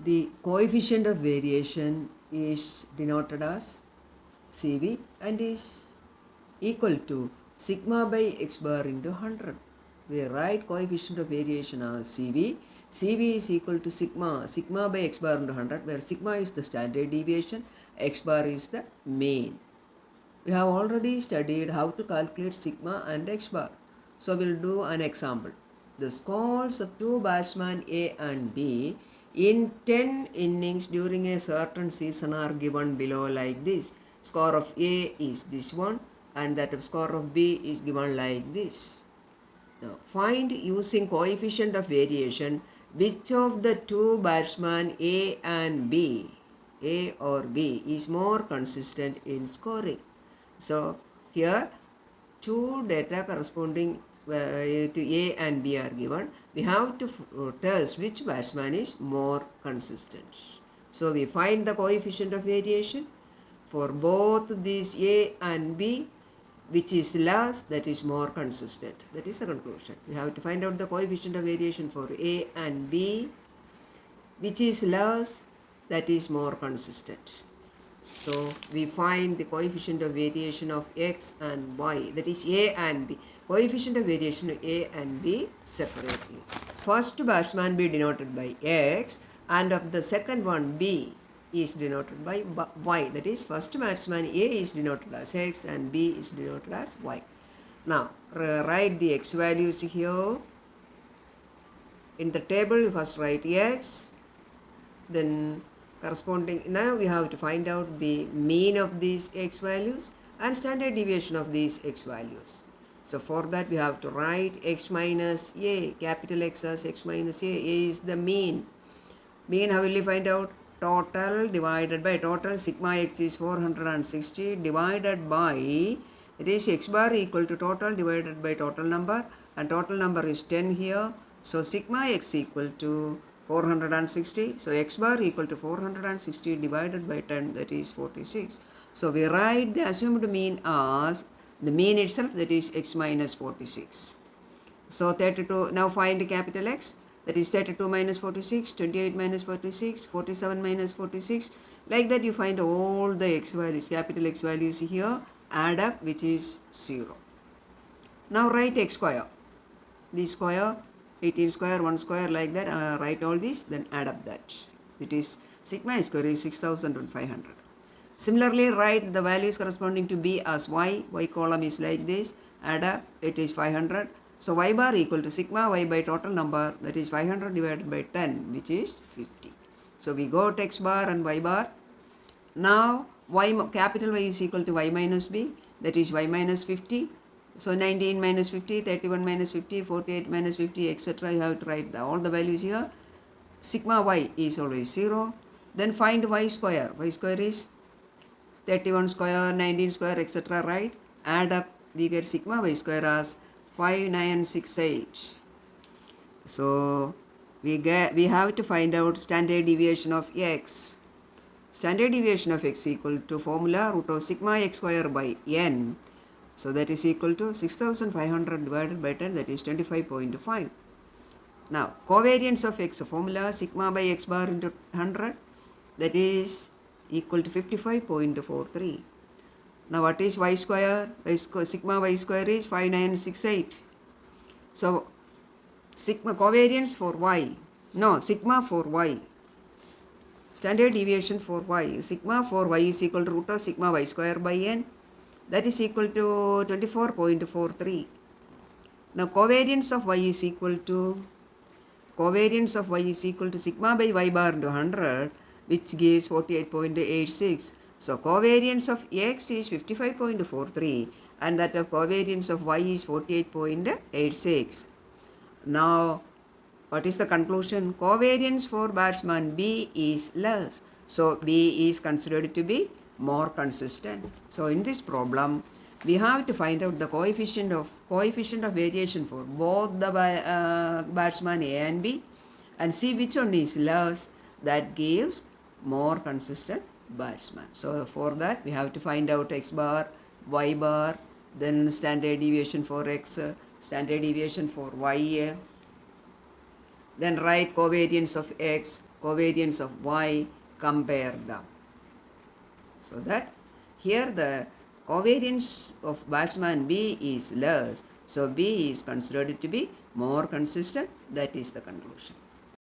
The coefficient of variation is denoted as CV and is equal to sigma by x bar into 100. We write coefficient of variation as CV. CV is equal to sigma by x bar into 100, where sigma is the standard deviation, x bar is the mean. We have already studied how to calculate sigma and x bar. So we'll do an example. The scores of two batsmen A and B in 10 innings during a certain season are given below like this. Score of A is this one and that of score of B is given like this. Now find using coefficient of variation which of the two batsmen A and B, A or B, is more consistent in scoring. So here two data corresponding to A and B are given. We have to test which batsman is more consistent. So we find the coefficient of variation for both these A and B, which is less, that is more consistent. That is the conclusion. We have to find out the coefficient of variation for A and B, which is less, that is more consistent. So we find the coefficient of variation of x and y, that is A and B. Coefficient of variation of A and B separately. First batsman be denoted by x and of the second one B is denoted by y. That is first batsman A is denoted as x and B is denoted as y. Now write the x values here. In the table first write x, then corresponding, now we have to find out the mean of these x values and standard deviation of these x values. So for that we have to write x minus a, capital X as x minus a is the mean. Mean how will you find out? Total divided by total, sigma x is 460 divided by, it is x bar equal to total divided by total number, and total number is 10 here. So sigma x equal to 460. So x bar equal to 460 divided by 10, that is 46. So we write the assumed mean as the mean itself, that is x minus 46. So 32, now find capital X, that is 32 minus 46, 28 minus 46, 47 minus 46. Like that you find all the x values, capital X values here, add up, which is 0. Now write x square. The square, 18 square, 1 square, like that, write all these, then add up that. It is sigma square is 6500. Similarly, write the values corresponding to B as y. Y column is like this. Add up, it is 500. So y bar equal to sigma y by total number, that is 500 divided by 10, which is 50. So we got x bar and y bar. Now y, capital Y is equal to y minus b, that is y minus 50. So 19 minus 50, 31 minus 50, 48 minus 50, etc. You have to write all the values here. Sigma y is always 0. Then find y square. Y square is 31 square, 19 square, etc. Right? Add up, we get sigma y square as 5968. So we have to find out standard deviation of x. Standard deviation of x equal to formula root of sigma x square by n. So that is equal to 6500 divided by 10, that is 25.5. Now covariance of x, formula sigma by x bar into 100, that is equal to 55.43. Now what is y square? Sigma y square is 5968. So sigma covariance for y, no, sigma for y, standard deviation for y, sigma for y is equal to root of sigma y square by n, that is equal to 24.43. Now covariance of y is equal to sigma by y bar into 100, which gives 48.86. So covariance of x is 55.43 and that of covariance of y is 48.86. Now what is the conclusion? Covariance for batsman B is less. So B is considered to be more consistent. So in this problem we have to find out the coefficient of variation for both the batsman A and B and see which one is less. That gives more consistent batsman. So for that we have to find out x bar, y bar, then standard deviation for x, standard deviation for y, then write covariance of x, covariance of Y, compare them. So that here the covariance of batsman B is less, so B is considered to be more consistent. That is the conclusion.